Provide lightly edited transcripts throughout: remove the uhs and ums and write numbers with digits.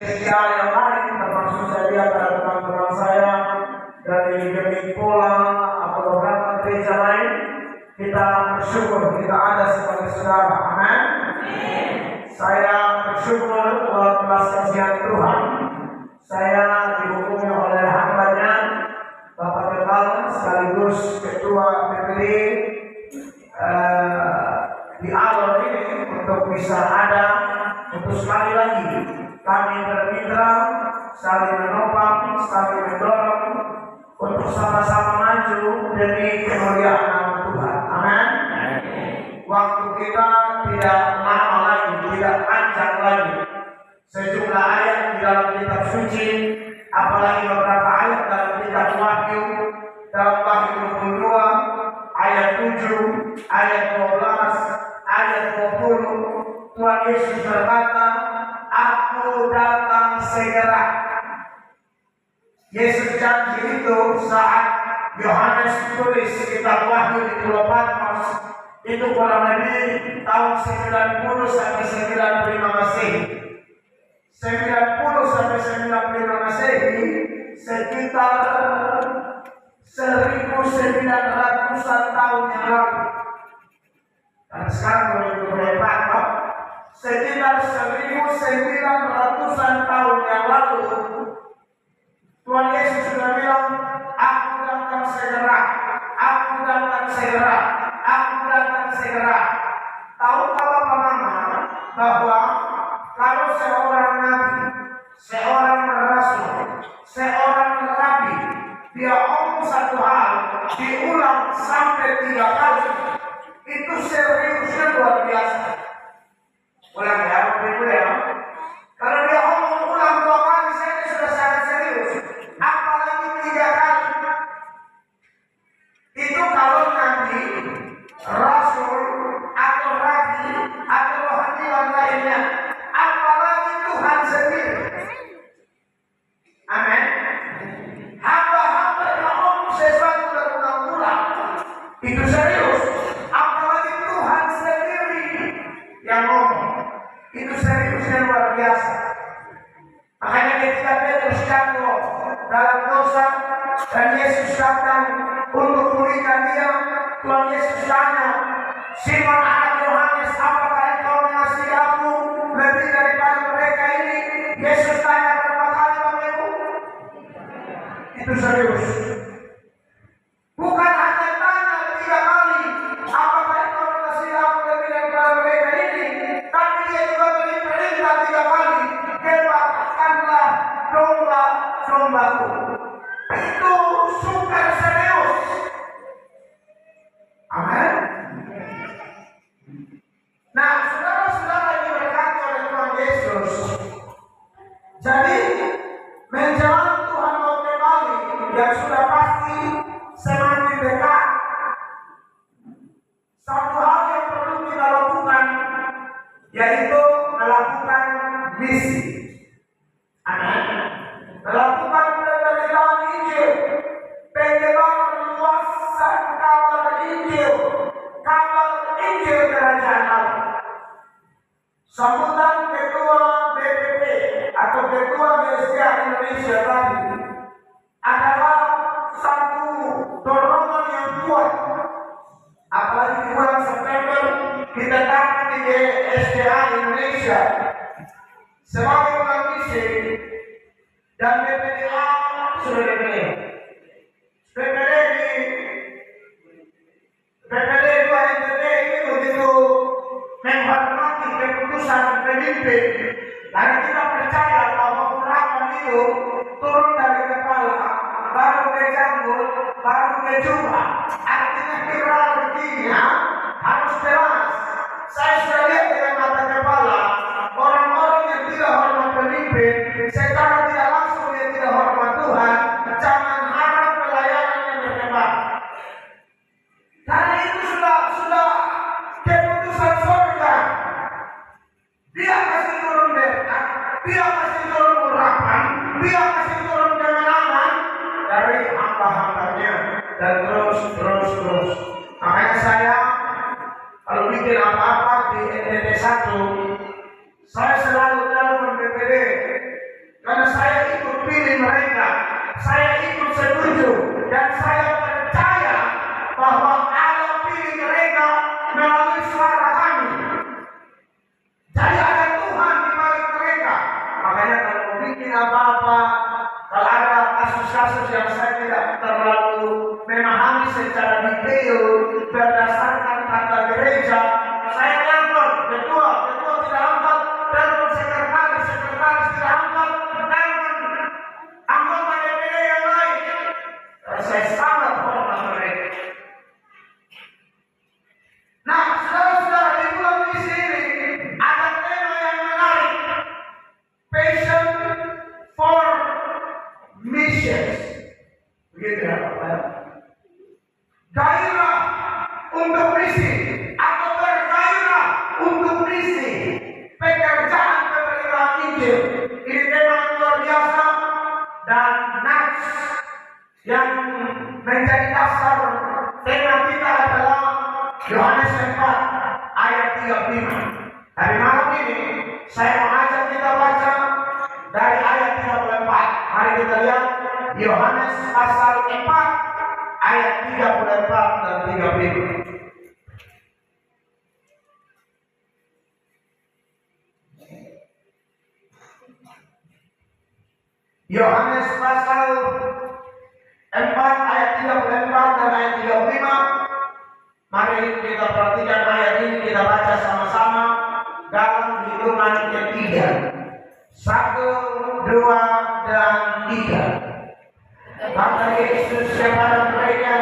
yang lain, termasuk saya lihat ada teman-teman saya dari Gemik-Pola atau beberapa gereja lain. Kita bersyukur kita ada sebagai saudara. Amin. Saya bersyukur buat belas kasihan Tuhan. Saya dihubungi oleh hambanya Bapak Kepal sekaligus Ketua PPD di awal ini untuk bisa ada untuk sekali lagi kami bermitra, saling menopang, saling mendorong untuk sama-sama maju demi kemuliaan nama Tuhan. Amin. Waktu kita tidak lama lagi, tidak panjang lagi. Sejumlah ayat di dalam kitab suci, apalagi beberapa ayat dalam kitab Wahyu, dalam Wahyu 22, ayat 7, ayat 12, ayat 20, Tuhan Yesus berkata, "Aku datang segera." Yesus janji itu saat Yohanes tulis kitab Wahyu di Pulau Patmos, itu kurang lebih tahun 90 sampai 95 Masehi. 90 sampai 95 Masehi, sekitar 1900-an tahun yang lalu. Dan sekarang mulai Patmos, sekitar 1900-an tahun yang lalu, Tuhan Yesus sudah bilang, "Aku datang segera, aku datang segera, aku datang segera." Tahukah Bapak Mama bahwa kalau seorang nabi, seorang rasul, seorang rabi, dia omong satu hal, diulang sampai 3 kali, itu seriusnya luar biasa. Ulang ya, Bapak ya. Kalau dia omong ulang 2 kali, saya sudah sangat serius. Apalagi 3 kali. Itu kalau nabi, rasul, atau rabi, atau rohaniwan lainnya. Apalagi Tuhan sendiri. Amin. Hamba-hamba yang omong sesuatu berulang-ulang, itu serius. Apalagi Tuhan sendiri yang ngomong, itu seriusnya luar biasa. Makanya ketika Petrus jatuh dalam dosa dan Yesus datang untuk pulihkan dia, Tuhan Yesus tanya, "Simon anak Yohanes, apakah engkau mengasihi aku lebih daripada mereka ini?" Yesus tanya berapa kali, Bapak Ibu? Itu serius. Bukan hanya tanya 3 kali, "Apakah engkau mengasihi aku lebih daripada mereka ini?" Tapi dia juga beri perintah 3 kali, "Gembalakanlah domba-dombaku." Itu super serius. Amin. Nah, saudara-saudara yang diberkati oleh Tuhan Yesus, jadi menjelang Tuhan mau kembali yang sudah pasti semakin dekat, satu hal yang perlu kita lakukan yaitu melakukan misi. Amin. Melakukan pemberitaan Injil, penyebaran luasan kabar Injil kerajaan Allah. Sambutan Ketua BPP atau Ketua GSK Indonesia tadi adalah satu dorongan yang kuat. Apalagi di bulan September kita dapat di GSK Indonesia sebagai bulan misi, dan BPDA sudah dipilih. BPD 2 NTT ini begitu menghormati keputusan pemimpin, dan kita percaya bahwa urapan itu turun dari kepala, baru ke janggut, baru ke jubah. Artinya hierarkinya harus jelas. Saya sudah lihat dengan mata kepala orang-orang yang tidak hormat pemimpin, secara tidak langsung dia tidak hormat Tuhan. Jangan harap pelayanan yang berkembang. Karena itu sudah keputusan surga. Dia kasih turun berkat, dia kasih turun urapan, dia kasih turun kemenangan dari hamba-hambanya, dan terus. Makanya saya kalau bikin apa-apa di NTT 1, saya selalu telepon BPD. bikin apa-apa. Kalau ada kasus-kasus yang saya tidak terlalu memahami secara detail berdasarkan tata gereja, saya telepon ketua tidak angkat, telepon sekretaris tidak angkat, telepon anggota DPD yang lain. Saya sangat hormat mereka. Nah, saudara-saudara, di bulan misi ini ada tema yang menarik. Passion for missions. Begitu ya, Pak. Gairah untuk misi atau bergairah untuk misi pekerjaan pemberitaan Injil. Ini tema yang luar biasa dan nats yang menjadi dasar tema kita adalah Yohanes 4 ayat 35. Hari malam ini saya mengajak kita baca dari ayat 34. Mari kita lihat Yohanes pasal 4 ayat 34 dan 35. Yohanes pasal 4 ayat 34 dan ayat 35. Mari kita perhatikan ayat ini, kita baca sama-sama dalam hitungan ketiga. 1, 2, dan 3. Kata Yesus kepada mereka,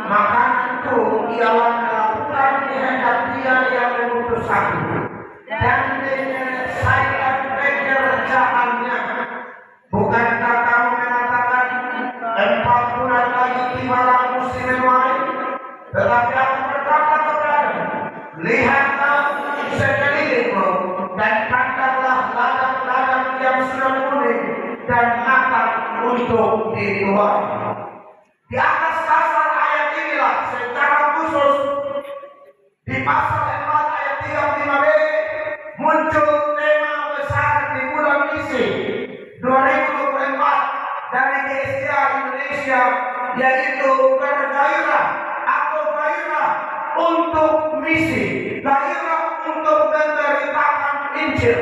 makananku ialah melakukan kehendak Dia yang mengutus aku dan menyelesaikan pekerjaannya. Bukankah kamu mengatakan 4 bulan lagi tibalah musim menuai? Tetapi aku berkata kepadamu, lihatlah sekelilingmu dan pandanglah ladang-ladang yang sudah kuning dan matang untuk dituai. Di atas dasar ayat inilah secara khusus di pasal 4 ayat 35b muncul tema besar di bulan misi 2024 dari GSA Indonesia, yaitu bergairah atau gairah untuk misi, gairah untuk memberitakan Injil.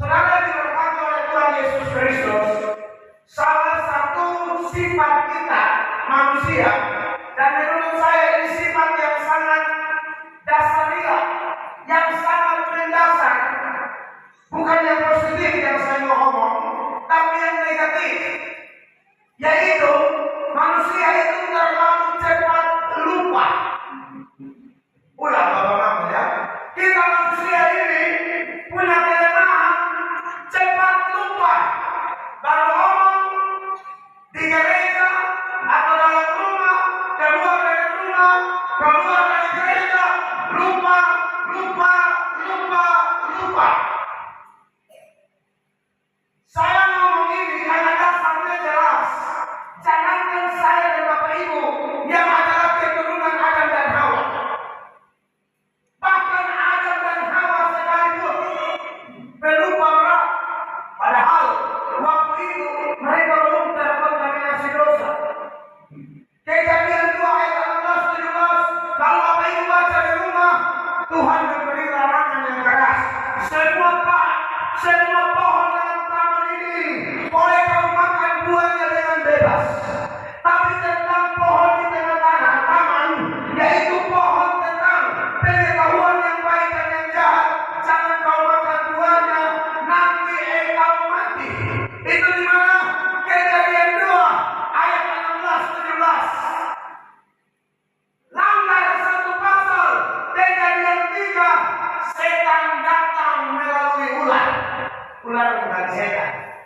Saudara diberkati oleh Tuhan Yesus Kristus, salah satu sifat kita manusia, dan menurut saya ini sifat yang sangat dasariah, yang sangat mendasar, bukan yang positif yang saya mau ngomong, tapi yang negatif, yaitu manusia itu terlalu cepat lupa. Ulah bapak-bapak ya, kita manusia ini punya kelemahan cepat lupa. Baru ngomong di gereja atau dalam rumah, keluar dari rumah, keluar dari gereja, lupa. Saya ngomong ini karena dasarnya jelas. Jangankan saya dan Bapak Ibu yang adalah keturunan Adam dan Hawa, bahkan Adam dan Hawa sekalipun pelupa berat. Padahal waktu itu mereka belum terkontaminasi dosa. Kejadian 2 ayat 16-17. Kalau Bapak Ibu baca di rumah, Tuhan memberi larangan yang keras. Semua pohon dalam taman ini boleh kau makan buahnya dengan bebas. Tapi tentang pohon di tengah-tengah taman, yaitu pohon tentang pengetahuan yang baik dan yang jahat, jangan kau makan buahnya, nanti engkau mati. Itu di mana? Kejadian 2 ayat 16-17. Langgar satu pasal, Kejadian 3, setan datang melalui ular. Ular bukan setan,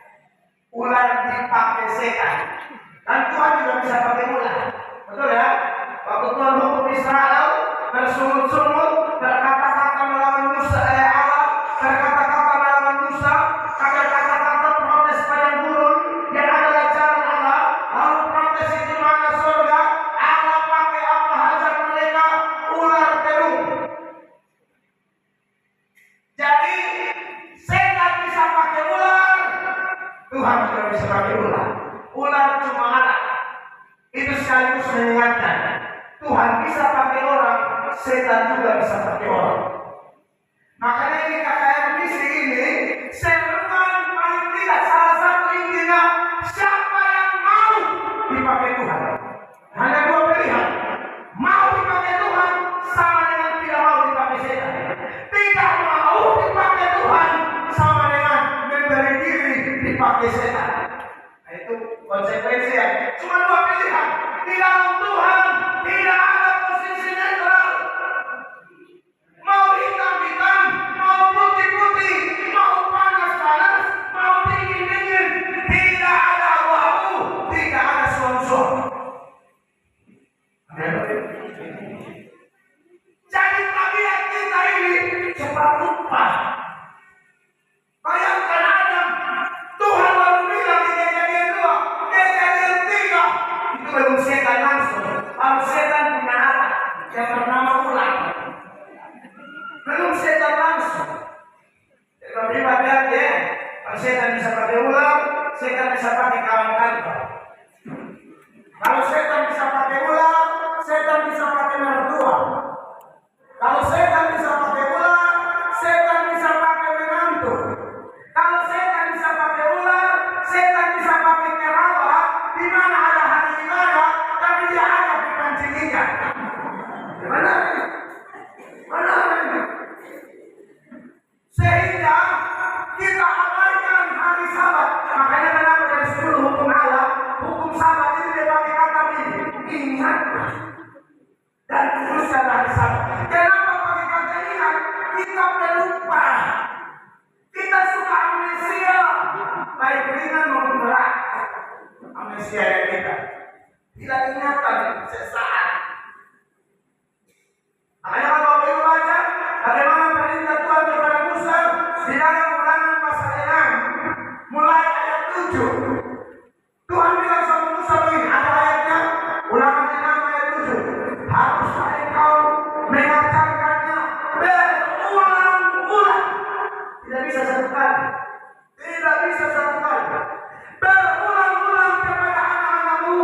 ular dipakai setan. Dan Tuhan juga bisa pakai ular, betul ya? Waktu Tuhan hukum Israel bersungut-sungut, berkata-kata melawan Musa, Allah berkata-kata melawan Musa, kata-kata protes padang gurun yang adalah jalan Allah. Lalu protes itu mana surga? Allah pakai apa hajar mereka? Ular terung. Jadi setan bisa pakai ular, Tuhan juga bisa pakai ular. Ular cuma anak. Itu sekaligus mengingatkan, Tuhan bisa pakai orang, setan juga bisa pakai orang. Makanya ini KKR misi ini, seruan paling tidak dipakai setan. Nah, itu konsekuensi ya. Cuma dua pilihan. Di dalam Tuhan tidak ada posisi netral. Mau hitam-hitam, mau putih-putih, mau panas-panas, mau dingin-dingin. Tidak ada abu-abu, tidak ada suam-suam. Jadi tabiat kita ini cepat lupa. Bayangkan Adam, Tuhan baru bilang di Kejadian 2, Kejadian 3. Itu belum setan langsung. Baru setan punya anak yang bernama ular. Belum setan langsung. Jadi hati-hati ya. Kalau setan bisa pakai ular, setan bisa pakai kawan kantor. Kalau setan bisa pakai ular, setan bisa pakai mertua. Kalau setan bisa pakai ular, setan bisa pakai menantu. Kalau setan bisa pakai ular, setan bisa pakai kerabat. Di mana ada hari ibadah, tapi dia ada di pancing ikan. Gimana? Mana? Sehingga kita abaikan hari Sabat. Makanya kenapa dari 10 hukum Allah, hukum Sabat itu dia pakai kata ini. Ingat dan kuduskan hari Sabat. Kenapa pakai kata ingat? Kita pelupa. Kita suka amnesia, baik ringan maupun berat. Amnesia yang kita tidak ingatan sesaat. Makanya kalau Bapak baca bagaimana perintah Tuhan kepada Musa di dalam Ulangan pasal 6 mulai ayat 7. Tuhan bilang sama Musa begini, ada ayatnya Ulangan 6 ayat 7. Haruslah engkau mengajarkannya berulang-ulang. Tidak bisa satu kali. Tidak bisa satu kali. Berulang-ulang kepada anak-anakmu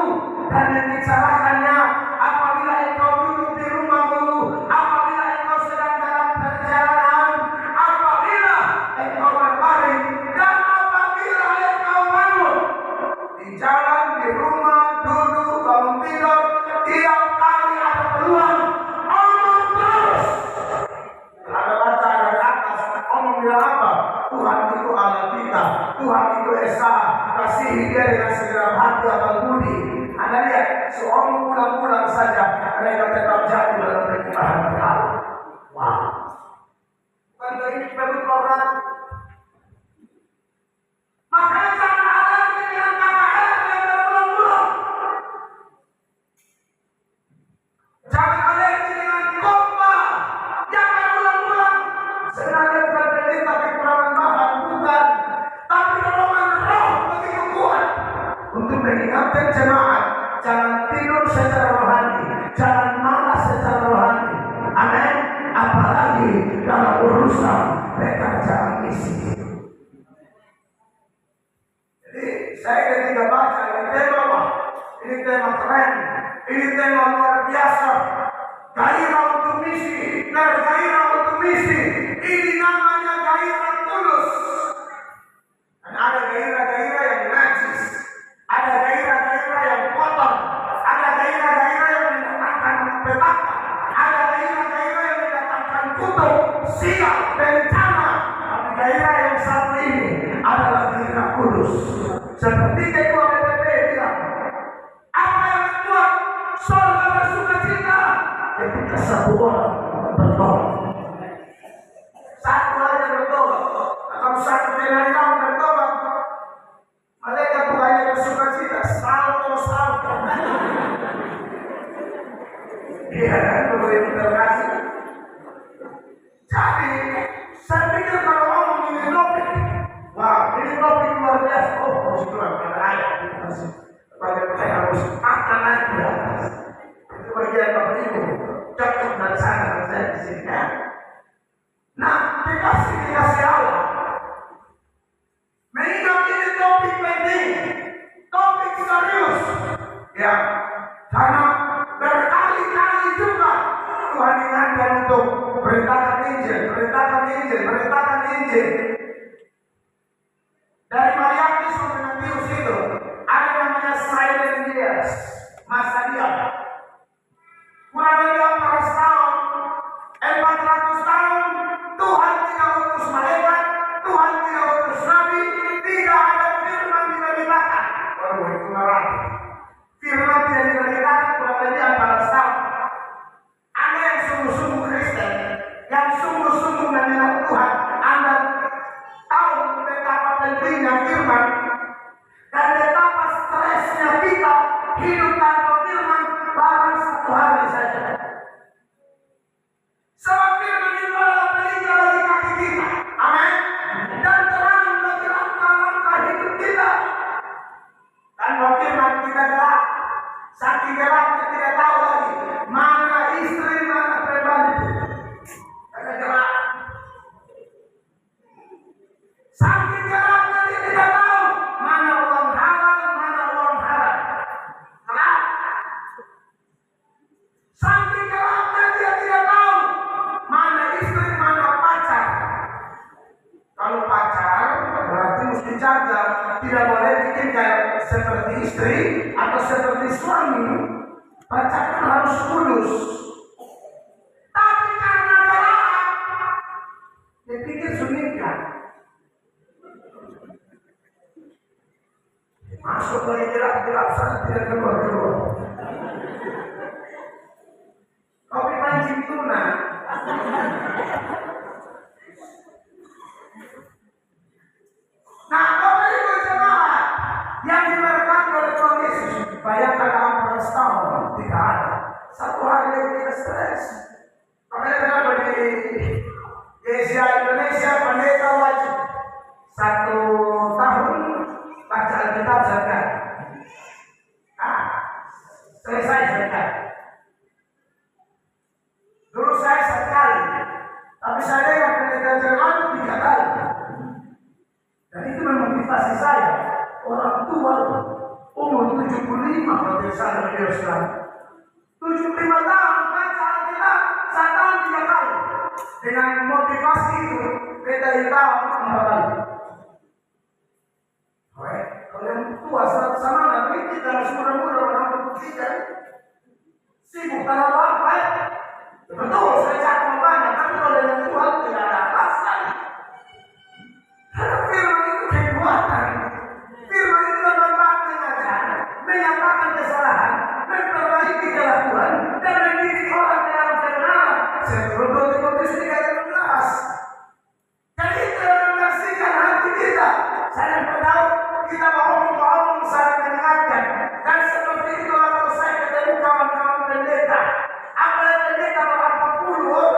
dan membicarakannya apabila engkau duduk di rumahmu, apabila engkau sedang dalam perjalanan, apabila engkau berbaring, dan apabila engkau bangun. Di jalan, di rumah, duduk, bangun tidur, tiap kali ada peluang, omong terus. Ada baca ada atas, omong bilang apa? Tuhan itu Allah kita, Tuhan itu Esa, kasihi dia dengan segenap hati atau budi. Anda lihat, seorang ulang-ulang saja, mereka tetap jatuh dalam perkembangan Allah. Wow. Bukankah ini perlu program? Makanya jangan ada dengan KKR yang berulang-ulang. Jangan ada dengan khotbah yang berulang-ulang. Sebenarnya bukan perintah kekurangan bahan, bukan. Tapi dorongan roh begitu kuat untuk mengingatkan jemaat, jangan tidur secara rohani, jangan malas secara rohani. Amin. Apalagi dalam urusan pekerjaan misi. Jadi saya ketika baca ini tema apa? Ini tema keren, ini tema luar biasa. Gairah untuk misi, gairah untuk misi. Ini namanya gairah kudus. Dan ada gairah-gairah yang najis, ada gairah-gairah yang kotor, ada gairah-gairah yang mendatangkan petaka, ada gairah-gairah yang mendatangkan kutuk, sial, bencana. Tapi gairah yang satu ini adalah gairah kudus. Seperti ketua PPP bilang, apa yang membuat surga bersuka cita? Ketika satu orang bertolak. Satu aja bertobat. Kalau satu dengan kamu bertobat, mereka bukannya bersuka cita, salto. Iya kan, begitu terkasih. Jadi, saya pikir kalau ngomong ini topik, wah ini topik luar biasa. Oh, harus keluar pada ayat. Pada saya harus makan lagi di atas. Itu bagian Bapak Ibu. Cocok dan sangat saya di sini ya. Nah, dikasih Allah. Mengingat ini topik penting, topik serius, ya, karena berkali-kali juga Tuhan ingatkan untuk beritakan Injil. Dari Maliaki sampai Matius itu ada namanya silent years, masa diam. Kurang lebih 400 tahun, 400 tahun Tuhan tidak utus malaikat, Tuhan tidak utus nabi, tidak ada firman. Dan betapa stresnya kita hidup tanpa firman baru satu hari saja. Sebab firman itu adalah pelita bagi kaki kita. Amin. Dan terang bagi langkah-langkah hidup kita. Tanpa firman kita gelap. Saking gelapnya tidak tahu lagi mana istri, mana pembantu. Karena gelap. Saking gelapnya dia tidak tahu mana uang halal, mana uang haram. Gelap. Saking gelapnya dia tidak tahu mana istri, mana pacar. Kalau pacar berarti mesti jaga, tidak boleh bikin kayak seperti istri atau seperti suami. Pacaran harus tulus. Tapi karena gelap, dia pikir sunikah. Masuk lagi gelap-gelap sana tidak keluar-keluar. Kopi pancing tuna. Nah, Bapak Ibu jemaat yang diberkati oleh Tuhan Yesus, bayangkan 14 tahun tidak ada satu hari yang tidak stres. Makanya kenapa di Gereja Indonesia pendeta wajib 1 tahun baca Alkitab zakat. Selesai zakat. Dulu saya sekali, tapi saya yang pendeta Jerman 3 kali. Dan itu memotivasi saya. Orang tua umur 75 kalau tidak salah beliau sekarang. 75 tahun baca Alkitab 1 tahun 3 kali. Dengan motivasi itu beda hitam 4 kali. Kalau yang tua sama nanti kita masih muda-muda orang berbuktinya sibuk kalau apa ya? Betul, saya cakap banyak, tapi kalau yang tua tidak ada alasan. Karena firman itu kekuatan. Firman itu mengajar, menyampaikan kesalahan, memperbaiki kelakuan, dan mendidik orang dalam kebenaran. Sebelum Timotius 3:16. Dan itu yang membersihkan hati kita. Saya tahu kita bohong-bohong saling mendengarkan. Dan seperti itulah kalau saya ketemu kawan-kawan pendeta. Apalagi pendeta berapa puluh,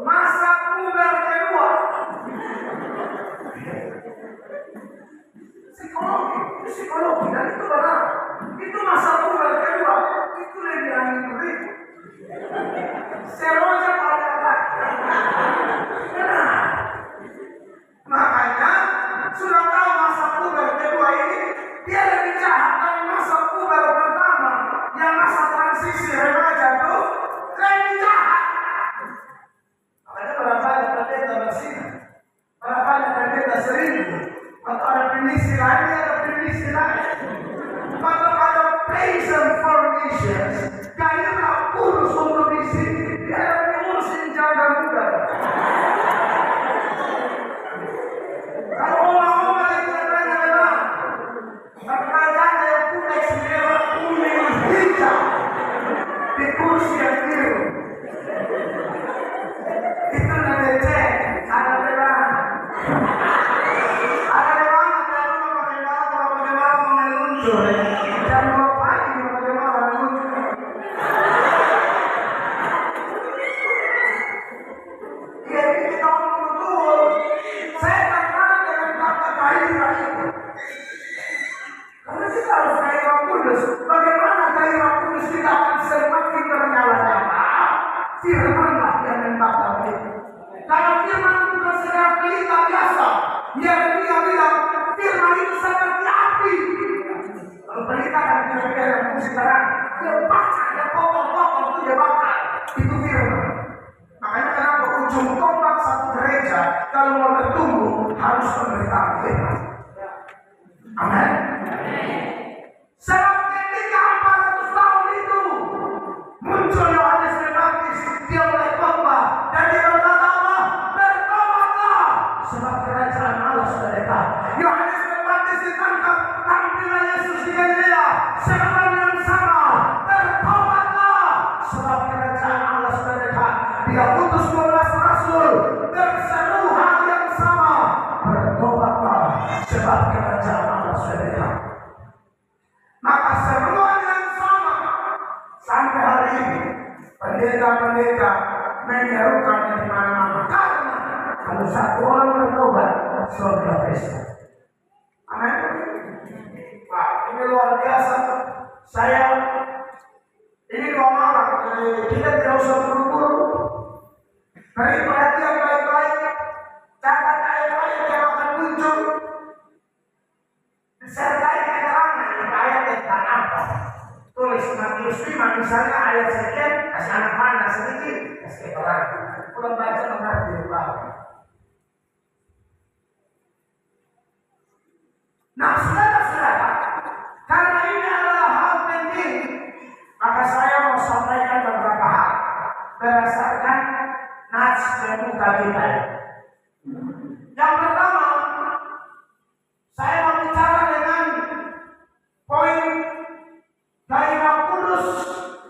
masa puber kedua. Psikologi, dan itu benar. Itu masa puber kedua. Itu lebih angin ribut. Semuanya pada benar. Makanya sudah tahu masa puber kedua ini dia lebih jahat dari masa puber pertama, yang masa transisi remaja itu lebih jahat. Makanya berapa banyak pendeta bersinah, berapa banyak pendeta seribu, atau ada primisi lain, ada primisi lain, atau ada patient formations, gairah kurus untuk misi, dia lebih urusin jaga muda. Kalau orang-orang yang terbanyak memang, tapi kerajaan yang kuning merah, kuning hijau di kursi yang biru, itu nanti cek ada memang, ada memang kalau bagaimana meluncur, jam 2 pagi bagaimana meluncur. Jadi kita betul, saya tertarik dengan kata gairah itu. Karena kita harus gairah kudus. Bagaimana gairah kudus kita akan semakin ternyala-nyala? Firmanlah yang membakar itu. Kalau firman bukan sekedar pelita biasa, dia bilang firman itu seperti api. Kalau pelita kan kira-kira yang fungsi terang, dia bakar, dia potong-potong itu dia bakar. Itu firman. Makanya kenapa ujung tombak satu gereja kalau mau bertumbuh harus pemberitaan firman. pendeta menyerukan di mana-mana. Karena kalau satu orang bertobat, surga pesta. Amin. Pak, ini luar biasa. Saya ini 2 malam, kita tidak usah buru-buru. Beri perhatian baik-baik. Catat ayat-ayat yang akan muncul. Disertai keterangan ayat tentang apa. Tulis Matius 5 misalnya ayat sekian, kasih anak mana sedikit, kasih keterangan. Pulang baca mengerti bapak. Nah, saudara-saudara, karena ini adalah hal penting, maka saya mau sampaikan beberapa hal berdasarkan nas membuka kita. Yang pertama, saya mau bicara dengan poin gairah kudus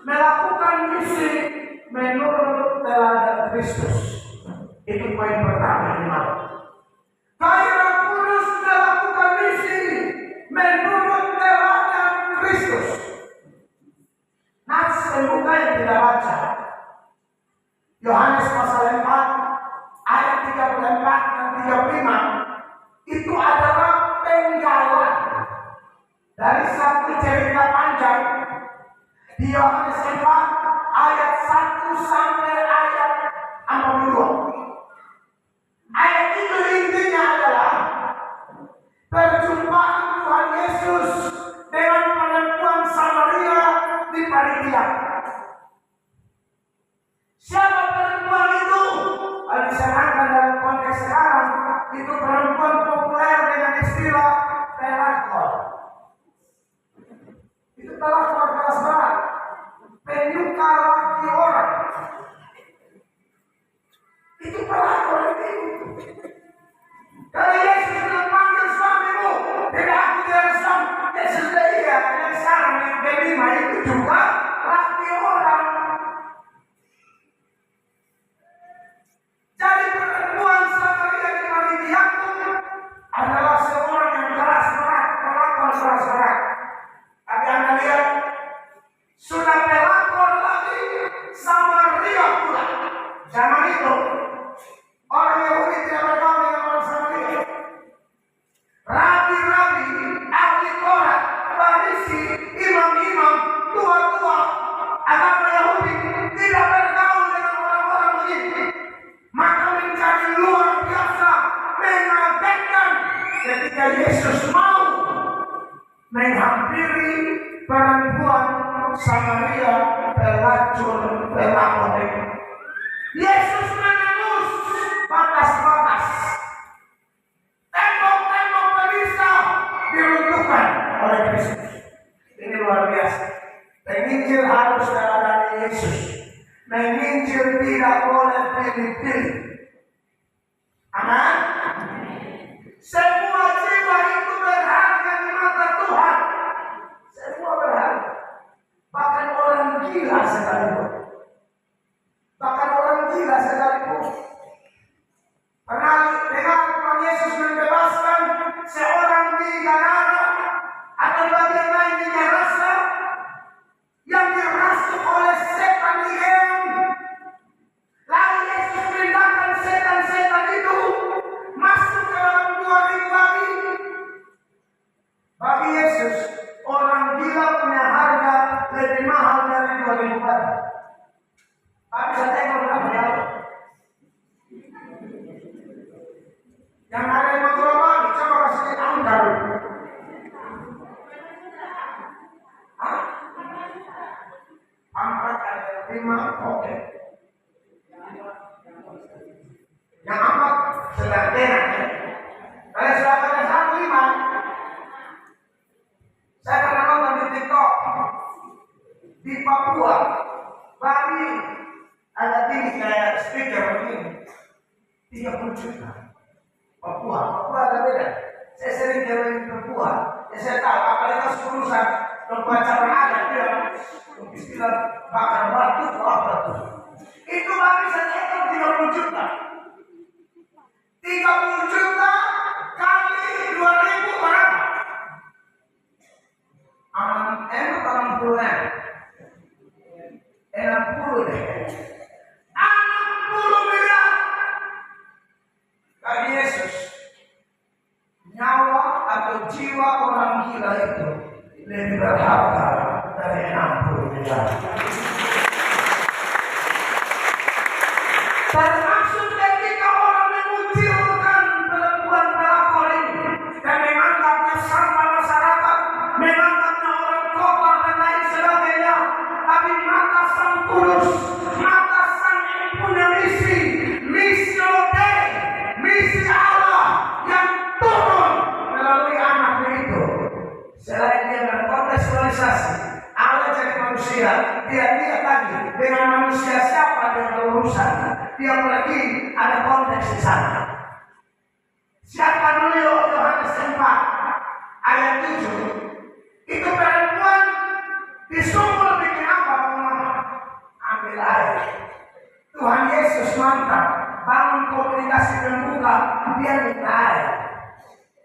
melakukan misi menurut teladan Kristus. Itu poin pertama ini malam. Gairah kudus melakukan misi menurut teladan Kristus. Nas membuka yang tidak baca. Yohanes pasal 4 ayat 34 dan 35 itu adalah penggalan dari satu cerita panjang di Yohanes 4 ayat 1 sampai ayat 42. Ayat itu intinya adalah perjumpaan Tuhan Yesus dengan perempuan Samaria di Paritia. Siapa perempuan itu? Kalau diserahkan dalam konteks sekarang, itu perempuan populer dengan istilah pelakor. Itu pelakor kelas berat, penyuka laki orang. Itu pelakor itu. Kalau Yesus memanggil suamimu, tidak aku tidak suami. Yesus dia yang sekarang yang kelima itu juga laki orang. Jadi perempuan Samaria di Paritia adalah seorang yang keras berat, pelakor keras berat. Tapi Anda lihat, sudah pelakor lagi Samaria pula. Zaman itu orang Yahudi tidak bergaul dengan orang Samaria. Rabi-rabi, ahli Taurat, Farisi, imam-imam, tua-tua agama Yahudi tidak bergaul dengan orang-orang begini. Maka menjadi luar biasa mengagetkan ketika Yesus mau menghampiri perempuan Samaria pelacur pelakor. Yesus menembus batas-batas, tembok-tembok pemisah diruntuhkan oleh Kristus. Ini luar biasa. Penginjil harus melayani Yesus. Menginjil tidak boleh pilih-pilih. Amin. Semua jiwa itu berharga di mata Tuhan. Semua berharga. Bahkan orang gila sekalipun. Pernah dengar Tuhan Yesus membebaskan seorang di Gadara atau bagian lain di Gerasa yang dirasuk oleh setan Legion. Lalu Yesus perintahkan setan-setan itu masuk ke dalam 2.000 babi. Bagi Yesus, orang gila punya harga lebih mahal dari 2.000 babi. Babi saya tengok berapa jauh. Yang ada yang menjual babi, coba kasih angka dulu. Empat ada 5, oke. Yang 4 sedang tenar. Kalau sudah pada 1,5, saya pernah nonton di TikTok di Papua, babi ada tinggi kayak speaker begini, 30 juta. Papua ada beda. Saya sering jalan di Papua, ya saya tahu apalagi urusan pembacaran adat dia, istilah bakar batu atau apa tuh. Itu babi satu ekor 30 juta. 30 juta kali 2.000 berapa? 60 deh. jiwa orang gila itu lebih berharga dari 60 miliar. Termasuk ketika orang mengucilkan perempuan pelakor ini dan menganggapnya sampah masyarakat, menganggapnya orang kotor dan lain sebagainya. Tapi mata Sang Kudus, mata Sang yang punya misi Dei, misi Allah yang turun melalui anaknya itu. Selain dia berkontekstualisasi, Allah jadi manusia, dia lihat lagi dengan manusia siapa yang berurusan. Dia pergi ada konteks di sana. Siapa dulu Yohanes 4 ayat 7? Itu perempuan disuruh bikin apa? Ambil air. Tuhan Yesus mantap, bangun komunikasi terbuka, dia minta air.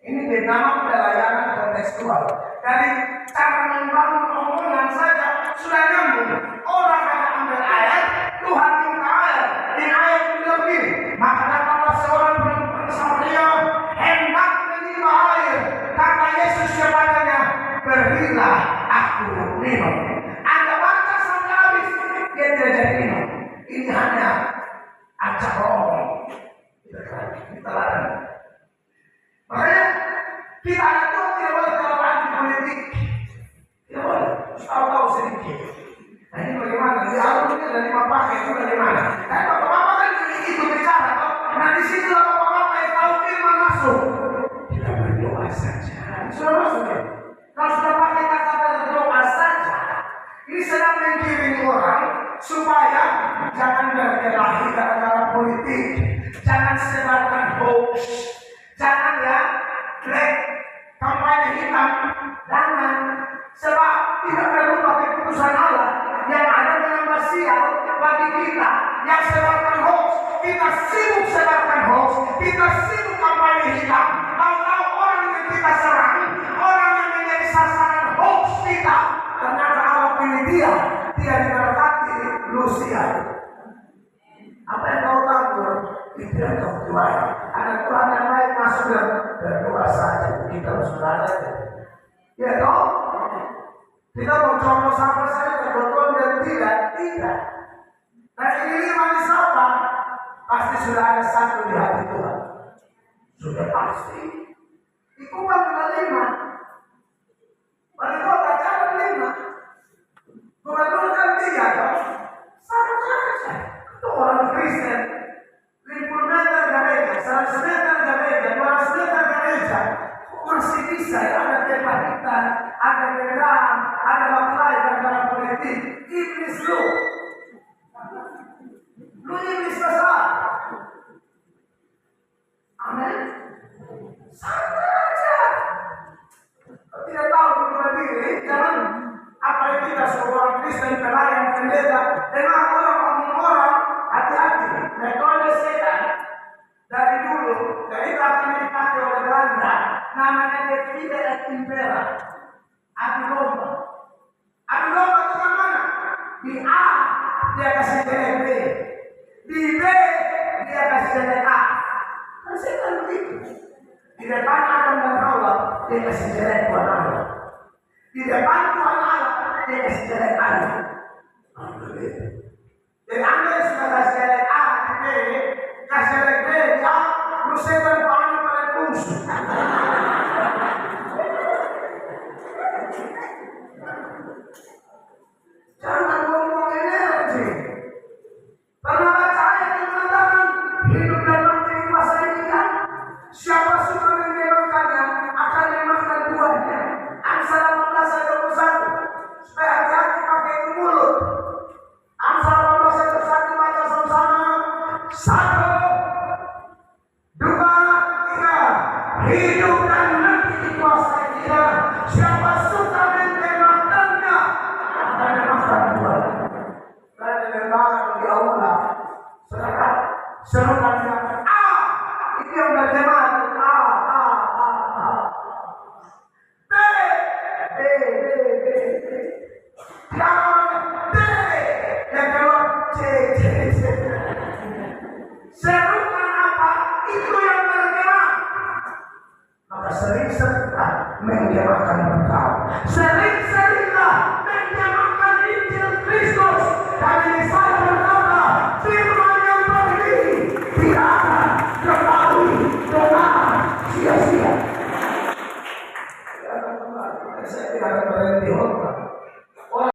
Ini bernama pelayanan kontekstual. Dari cara membangun omongan saja sudah nyambung. Orang akan ambil air, Tuhan minta air. Ini ayat bilang begini, maka datanglah seorang perempuan Samaria hendak meminum air. Kata Yesus kepadanya, berilah aku minum. Anda baca sampai habis, dia tidak jadi minum. Ini hanya acak omong. Kita larang. Makanya kita itu tidak boleh terlalu anti politik. Tidak boleh. Tahu-tahu sedikit. Nah ini bagaimana? Di alurnya dari bapak itu bagaimana? Karena bapak-bapak kan itu bicara. Nah di sini bapak-bapak yang tahu firman masuk. Kita berdoa saja. Sudah masuk ya? Kalau sudah pakai kata berdoa saja, ini sedang menggiring orang supaya jangan berkelahi gara-gara politik, jangan sebarkan hoax, jangan ya black kampanye hitam, jangan. Sebab tidak perlu pakai putusan Allah yang ada menambah sial bagi kita yang sebarkan hoax. Kita sibuk sebarkan hoax, kita sibuk kampanye hitam. Tahu-tahu orang yang kita serang, orang yang menjadi sasaran hoax kita, ternyata Allah pilih dia diberkati Lucia. Apa yang kau takut? Itu yang kau tuai. Ada Tuhan yang baik masuk dan berdoa saja. Kita harus berada. Ya toh? Kita mau contoh sama saya kebetulan dan tidak. Dan ini manis apa? Pasti sudah ada satu di hati Tuhan. Sudah pasti. Itu kan 5. Wali kota kan 5. Gubernur kan 3 toh. Sama saja. Itu orang Kristen. 50 meter gereja, 100 meter gereja, 200 meter gereja. Masih bisa ya, ada kepahitan, ada dendam, ada masalah dalam politik. Iblis lu iblis besar. Amin. Sama aja. Tidak tahu berdua diri, jangan apa yang kita seorang Kristen pelayan pendeta dengan orang, hati-hati. Metode setan dari dulu, dari apa yang dipakai oleh Belanda, namanya Divide et Impera. Adu domba itu mana? Di A dia kasih jelek B, di B dia kasih jelek A. Kan setan begitu. Di depan Adam dan Hawa dia kasih jelek Tuhan Allah. Di depan Tuhan Allah dia kasih jelek Allah. Jadi Anda yang sudah kasih jelek A di B, kasih jelek B di A, lu setan paling fungsi. Jangan ngomong energi. Pernah baca ayat yang mengatakan hidup dan mati dikuasai ikan. Siapa suka mengenalkannya akan memakan buahnya. Amsal 18 ayat 21. Supaya hati-hati pakai itu mulut. Amsal 18 ayat 21 baca sama-sama. 1, 2, 3. Hidup menjamakan engkau. Sering-seringlah menjamakan